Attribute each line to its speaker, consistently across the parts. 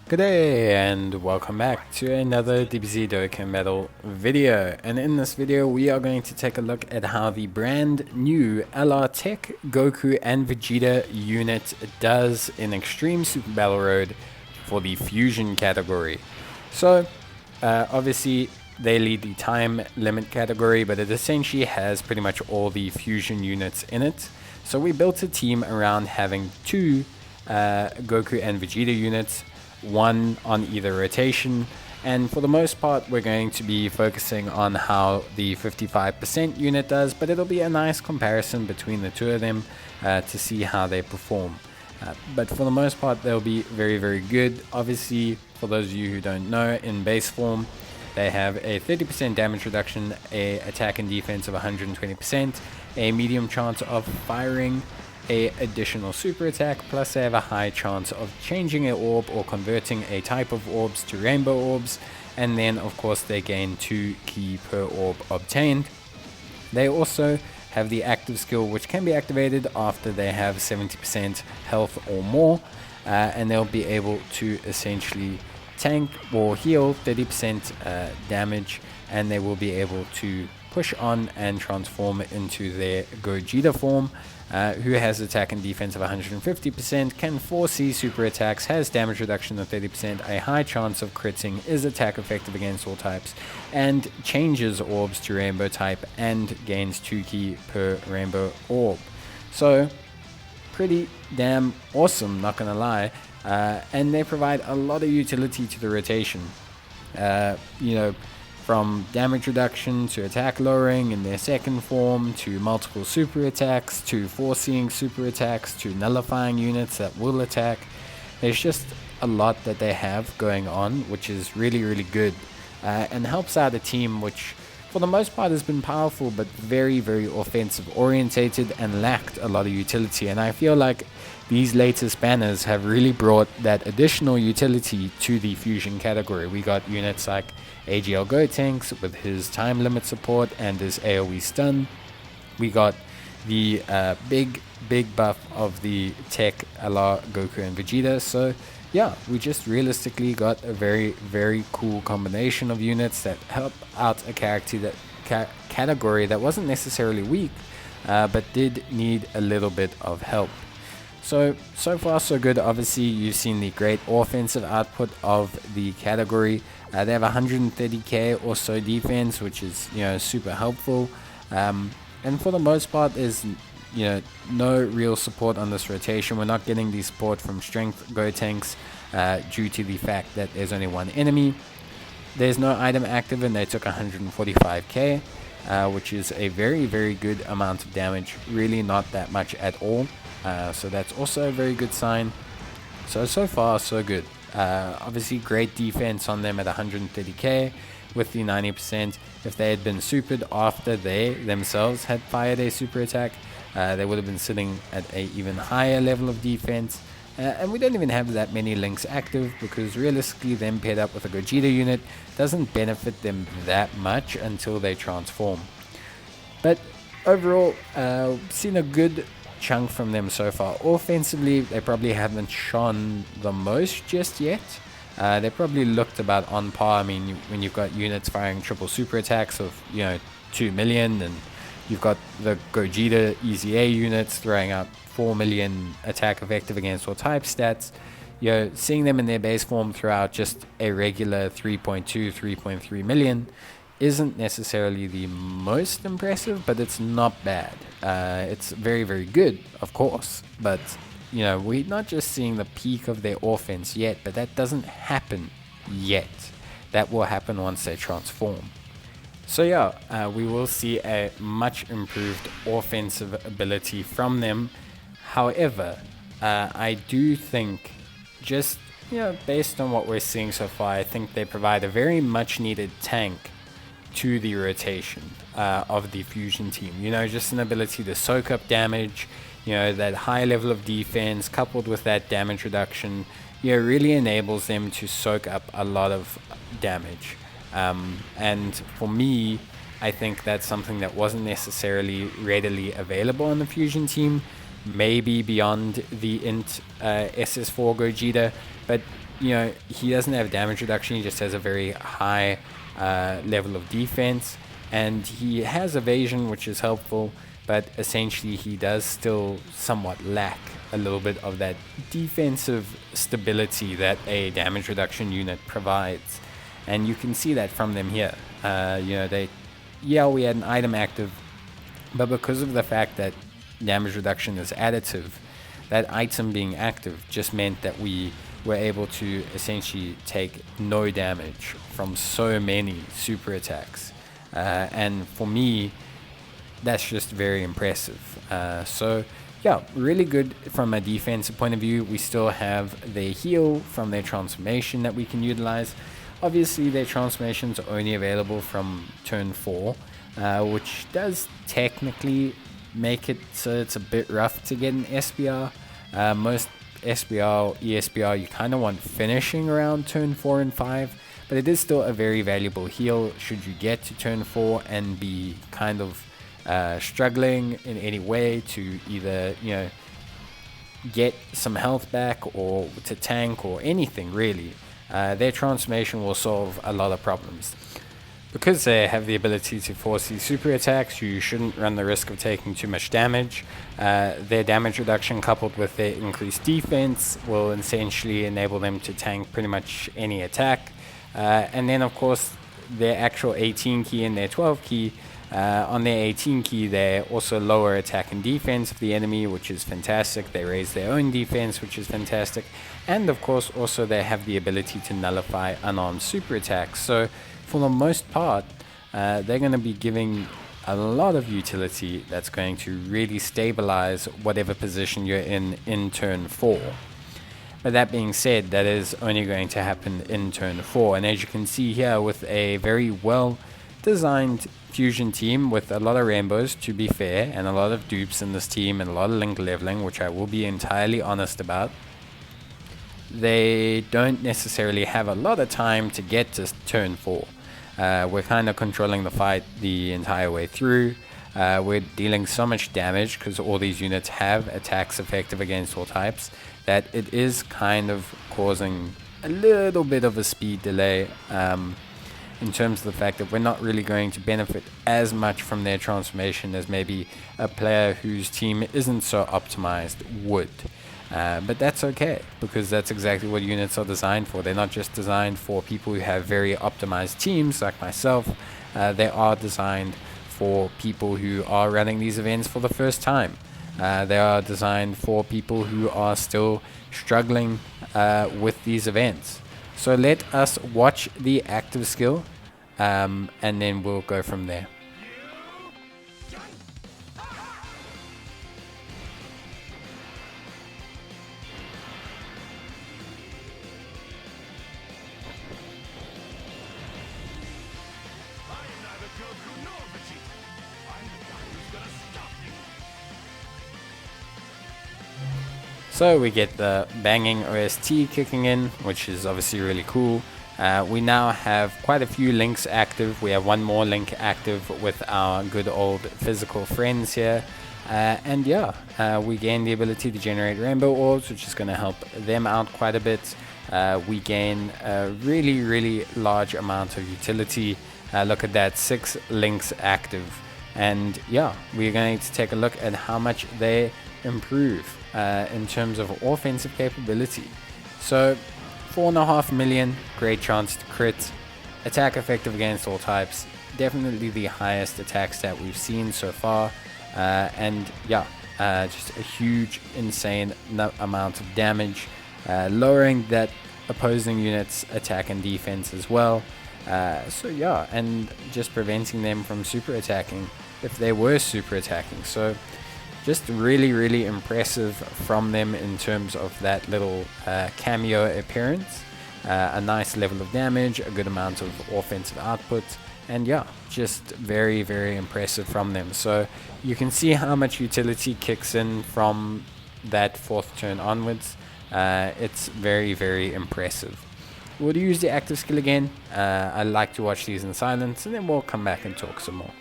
Speaker 1: Good day and welcome back to another Dbz Dokkan Metal video, and in this video we are going to take a look at how the brand new TEQ Goku and Vegeta unit does in Extreme Super Battle Road for the Fusion category. So obviously they lead the time limit category, but it essentially has pretty much all the Fusion units in it. So we built a team around having two Goku and Vegeta units, one on either rotation, and for the most part we're going to be focusing on how the 55% unit does, but it'll be a nice comparison between the two of them to see how they perform. But for the most part they'll be very good. Obviously, for those of you who don't know, in base form they have a 30% damage reduction, a attack and defense of 120%, a medium chance of firing a additional super attack, plus they have a high chance of changing an orb or converting a type of orbs to rainbow orbs, and then of course they gain 2 ki per orb obtained. They also have the active skill, which can be activated after they have 70% health or more, and they'll be able to essentially tank or heal 30% damage, and they will be able to push on and transform into their Gogeta form, who has attack and defense of 150%, can foresee super attacks, has damage reduction of 30%, a high chance of critting, is attack effective against all types, and changes orbs to rainbow type and gains 2 ki per rainbow orb. So pretty damn awesome, not gonna lie. And they provide a lot of utility to the rotation. From damage reduction to attack lowering in their second form, to multiple super attacks, to foreseeing super attacks, to nullifying units that will attack. There's just a lot that they have going on, which is really good, and helps out a team which for the most part has been powerful but very offensive orientated and lacked a lot of utility. And I feel like these latest banners have really brought that additional utility to the Fusion category. We got units like AGL Gotenks with his time limit support and his AoE stun. We got the big buff of the TEQ LR Goku and Vegeta. So yeah, we just realistically got a very cool combination of units that help out a character that category that wasn't necessarily weak, but did need a little bit of help. So far so good. Obviously you've seen the great offensive output of the category. They have 130k or so defense, which is super helpful, and for the most part there's no real support on this rotation. We're not getting the support from strength Gotenks due to the fact that there's only one enemy. There's no item active and they took 145k, which is a very good amount of damage, really not that much at all. So that's also a very good sign. So far so good. Obviously great defense on them at 130k with the 90%. If they had been supered after they themselves had fired a super attack, they would have been sitting at a even higher level of defense. And we don't even have that many links active, because realistically them paired up with a Gogeta unit doesn't benefit them that much until they transform. But overall, seen a good chunk from them so far. Offensively, they probably haven't shone the most just yet. They probably looked about on par. I mean, when you've got units firing triple super attacks of 2 million, and you've got the Gogeta Easy A units throwing out 4 million attack effective against all type stats, seeing them in their base form throughout just a regular 3.2, 3.3 million isn't necessarily the most impressive, but it's not bad. It's very good, of course, but we're not just seeing the peak of their offense yet, but that doesn't happen yet. That will happen once they transform. So yeah, we will see a much improved offensive ability from them. However, I do think, just based on what we're seeing so far, I think they provide a very much needed tank to the rotation of the Fusion team. Just an ability to soak up damage, that high level of defense coupled with that damage reduction, really enables them to soak up a lot of damage. And for me, I think that's something that wasn't necessarily readily available on the Fusion team, maybe beyond the int SS4 Gogeta, but he doesn't have damage reduction. He just has a very high level of defense, and he has evasion, which is helpful, but essentially he does still somewhat lack a little bit of that defensive stability that a damage reduction unit provides. And you can see that from them here. We had an item active, but because of the fact that damage reduction is additive, that item being active just meant that we were able to essentially take no damage from so many super attacks. And for me, that's just very impressive. Really good from a defensive point of view. We still have their heal from their transformation that we can utilize. Obviously, their transformations are only available from turn 4, which does technically make it so it's a bit rough to get an SBR. Most SBR, ESBR, you kind of want finishing around turn 4 and 5, but it is still a very valuable heal should you get to turn 4 and be kind of struggling in any way to either get some health back or to tank or anything really. Their transformation will solve a lot of problems. Because they have the ability to force these super attacks, you shouldn't run the risk of taking too much damage. Their damage reduction coupled with their increased defense will essentially enable them to tank pretty much any attack. And then of course their actual 18 key and their 12 key. On their 18 key, they also lower attack and defense of the enemy, which is fantastic. They raise their own defense, which is fantastic. And of course also they have the ability to nullify unarmed super attacks. So for the most part, they're going to be giving a lot of utility that's going to really stabilize whatever position you're in turn 4. But that being said, that is only going to happen in turn 4. And as you can see here, with a very well designed fusion team with a lot of rainbows, to be fair, and a lot of dupes in this team and a lot of link leveling, which I will be entirely honest about, they don't necessarily have a lot of time to get to turn 4. We're kind of controlling the fight the entire way through. We're dealing so much damage because all these units have attacks effective against all types that it is kind of causing a little bit of a speed delay in terms of the fact that we're not really going to benefit as much from their transformation as maybe a player whose team isn't so optimized would. But that's okay, because that's exactly what units are designed for. They're not just designed for people who have very optimized teams like myself. They are designed for people who are running these events for the first time. They are designed for people who are still struggling with these events. So let us watch the active skill, and then we'll go from there. So we get the banging OST kicking in, which is obviously really cool. We now have quite a few links active. We have one more link active with our good old physical friends here. We gain the ability to generate rainbow orbs, which is going to help them out quite a bit. We gain a really, really large amount of utility. Look at that, 6 links active. And yeah, we're going to take a look at how much they improve in terms of offensive capability. So 4.5 million, great chance to crit, attack effective against all types, definitely the highest attack stat we've seen so far, just a huge insane amount of damage, lowering that opposing unit's attack and defense as well. And just preventing them from super attacking if they were super attacking. So just really, really impressive from them in terms of that little cameo appearance. A nice level of damage, a good amount of offensive output, and yeah, just very, very impressive from them. So you can see how much utility kicks in from that 4th turn onwards. It's very, very impressive. We'll use the active skill again. I like to watch these in silence, and then we'll come back and talk some more.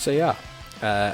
Speaker 1: So yeah,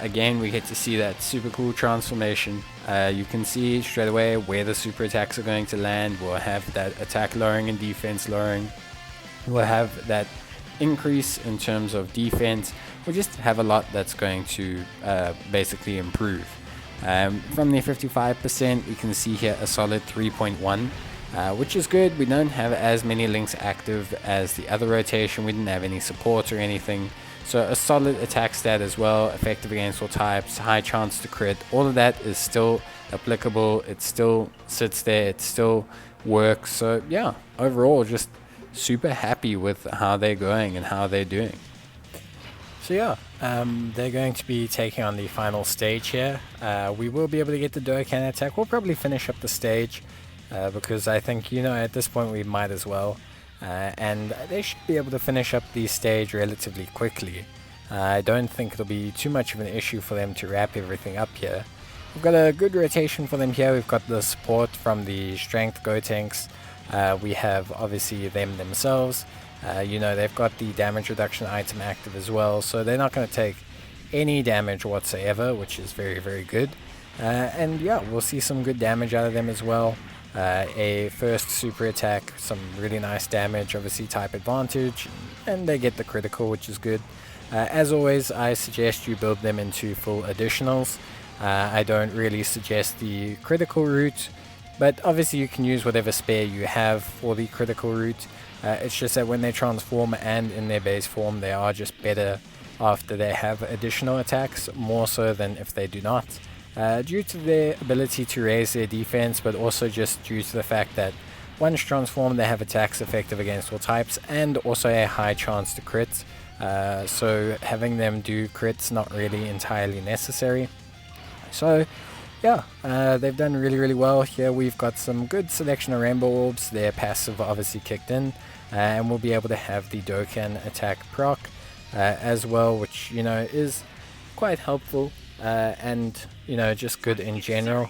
Speaker 1: again we get to see that super cool transformation. You can see straight away where the super attacks are going to land. We'll have that attack lowering and defense lowering. We'll have that increase in terms of defense. We'll just have a lot that's going to basically improve. From the 55%, we can see here a solid 3.1, which is good. We don't have as many links active as the other rotation. We didn't have any support or anything. So a solid attack stat as well, effective against all types, high chance to crit. All of that is still applicable. It still sits there. It still works. So yeah, overall, just super happy with how they're going and how they're doing.
Speaker 2: So yeah, they're going to be taking on the final stage here. We will be able to get the Dokkan attack. We'll probably finish up the stage because I think, at this point we might as well. And they should be able to finish up the stage relatively quickly. I don't think it'll be too much of an issue for them to wrap everything up here. We've got a good rotation for them here. We've got the support from the strength Gotenks. We have obviously them themselves. They've got the damage reduction item active as well, so they're not going to take any damage whatsoever, which is very, very good. And yeah, we'll see some good damage out of them as well. A first super attack, some really nice damage, obviously type advantage, and they get the critical, which is good. As always, I suggest you build them into full additionals. I don't really suggest the critical route, but obviously you can use whatever spare you have for the critical route. It's just that when they transform and in their base form, they are just better after they have additional attacks, more so than if they do not. Due to their ability to raise their defense, but also just due to the fact that once transformed they have attacks effective against all types and also a high chance to crit. So having them do crits not really entirely necessary. So yeah, they've done really, really well. Here we've got some good selection of rainbow orbs. Their passive obviously kicked in, and we'll be able to have the Dokkan attack proc as well, which is quite helpful. And just good in general.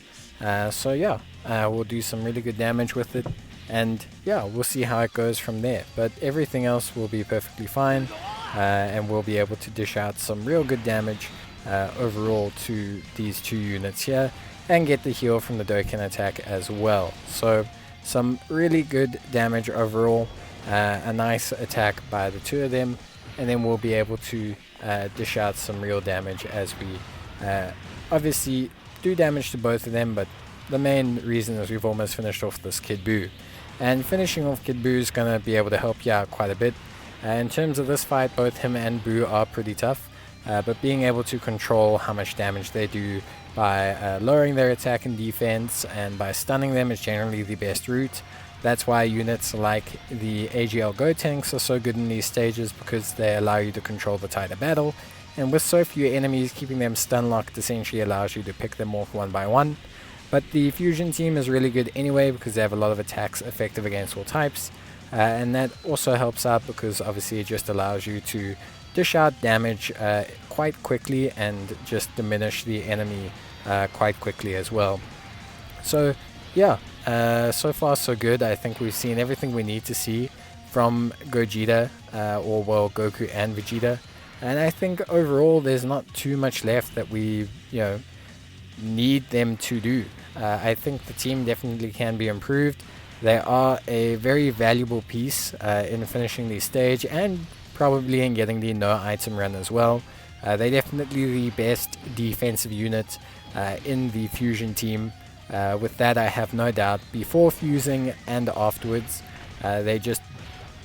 Speaker 2: So yeah, we'll do some really good damage with it, and yeah, we'll see how it goes from there. But everything else will be perfectly fine, and we'll be able to dish out some real good damage overall to these two units here, and get the heal from the Dokkan attack as well. So some really good damage overall, a nice attack by the two of them, and then we'll be able to dish out some real damage as we obviously do damage to both of them. But the main reason is we've almost finished off this Kid Buu, and finishing off Kid Buu is going to be able to help you out quite a bit. In terms of this fight, both him and Buu are pretty tough, but being able to control how much damage they do by lowering their attack and defense and by stunning them is generally the best route. That's why units like the AGL Gotenks are so good in these stages, because they allow you to control the tide of battle. And with so few enemies, keeping them stun locked essentially allows you to pick them off one by one. But the fusion team is really good anyway, because they have a lot of attacks effective against all types. And that also helps out because obviously it just allows you to dish out damage quite quickly and just diminish the enemy quite quickly as well. So yeah, so far so good. I think we've seen everything we need to see from Gogeta, or well, Goku and Vegeta. And I think overall there's not too much left that we need them to do. I think the team definitely can be improved. They are a very valuable piece in finishing the stage, and probably in getting the no item run as well. They're definitely the best defensive unit in the fusion team. With that I have no doubt. Before fusing and afterwards, they just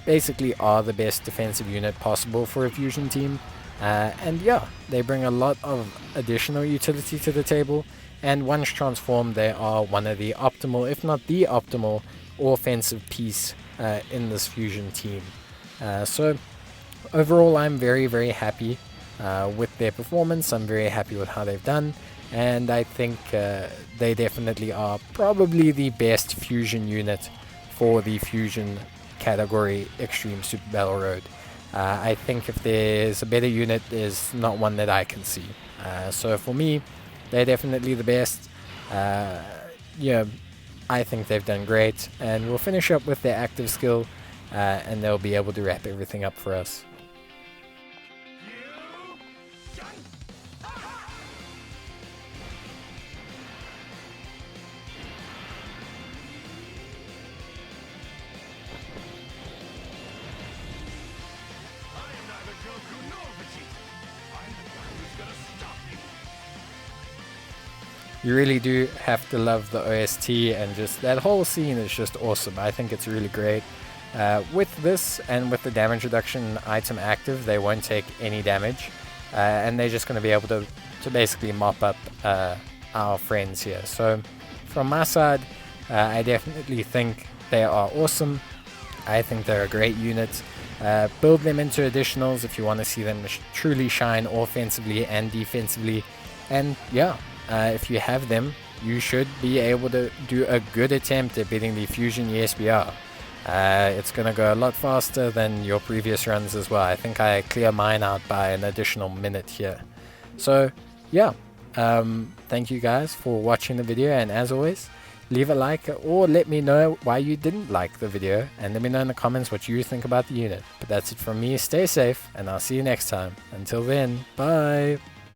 Speaker 2: basically are the best defensive unit possible for a fusion team. And yeah, they bring a lot of additional utility to the table, and once transformed they are one of the optimal, if not the optimal, offensive piece in this fusion team. So overall I'm very, very happy with their performance. I'm very happy with how they've done, and I think they definitely are probably the best fusion unit for the fusion category Extreme Super Battle Road. I think if there's a better unit, there's not one that I can see. So for me, they're definitely the best. Yeah, I think they've done great, and we'll finish up with their active skill, and they'll be able to wrap everything up for us. You really do have to love the OST, and just that whole scene is just awesome. I think it's really great. With this and with the damage reduction item active, they won't take any damage, and they're just going to be able to basically mop up our friends here. So from my side, I definitely think they are awesome. I think they're a great unit. Build them into additionals if you want to see them truly shine offensively and defensively. And yeah, if you have them, you should be able to do a good attempt at beating the Fusion ESBR. It's going to go a lot faster than your previous runs as well. I think I clear mine out by an additional minute here. So yeah, thank you guys for watching the video, and as always, leave a like or let me know why you didn't like the video, and let me know in the comments what you think about the unit. But that's it from me. Stay safe, and I'll see you next time. Until then, bye.